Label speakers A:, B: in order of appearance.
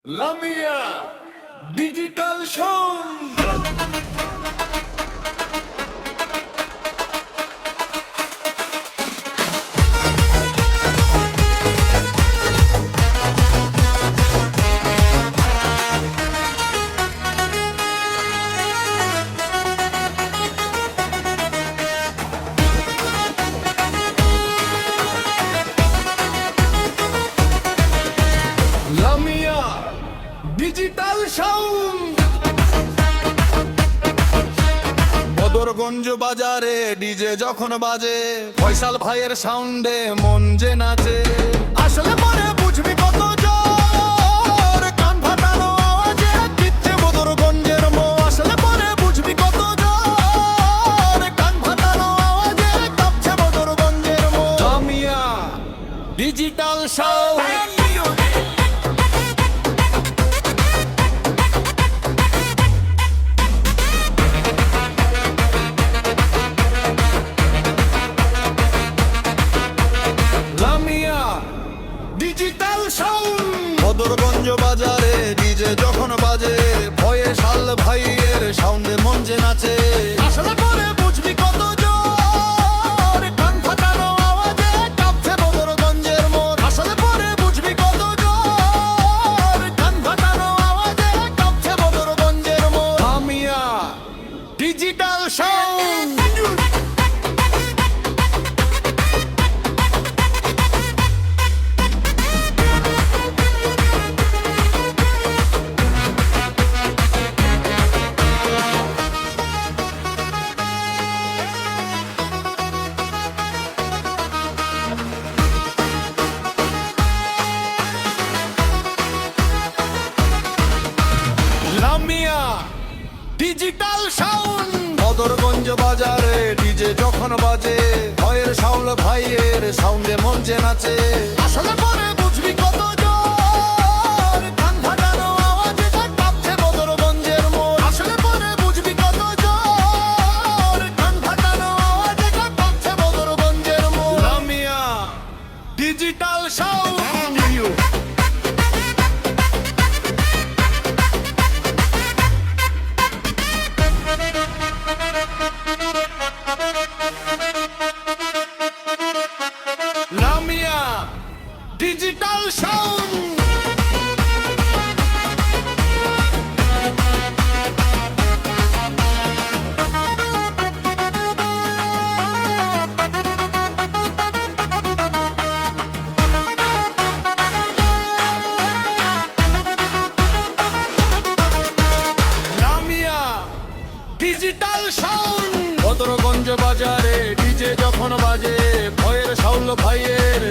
A: Lamia digital sound. Lamia digital sound. Badarganj বাজারে DJ যখন বাজে, ফয়সাল ভাইয়ের সাউন্ডে মন যে নাচে। আসলে পরে বুঝবি কত জোর, কান ফাটানো আওয়াজে দিচ্ছে বদরগঞ্জের মো। আসলে পরে বুঝবি কত জোর, কান ফাটানো আওয়াজে কাঁপছে বদরগঞ্জের মো। Lamia digital sound. Lamia digital sound. Badarganj বাজারে ডিজে যখন বাজে, ফয়সাল ভাইয়ের সাউন্ডে মন যে নাচে। আসলে পরে বুঝবি কত জোর, কান ফাটানো আওয়াজে কাঁপছে বদরগঞ্জের মন। আসলে পরে বুঝবি কত জোর, কান ফাটানো আওয়াজে কাঁপছে বদরগঞ্জের মন। Lamia digital sound. Lamia digital sound. Badarganj বাজারে ডিজে যখন বাজে, ফয়সাল ভাইয়ের সাউন্ডে মন যে নাচে। আসলে পরে বুঝবি কত জোর, কান ফাটানো আওয়াজে কাঁপছে বদরগঞ্জের মন। আসলে পরে বুঝবি কত জোর, কান ফাটানো আওয়াজে কাঁপছে বদরগঞ্জের মন। Lamia digital sound. Lamia digital sound. Lamia digital sound. Badarganj বাজারে ডিজে যখন বাজে, ফয়সাল ভাইয়ের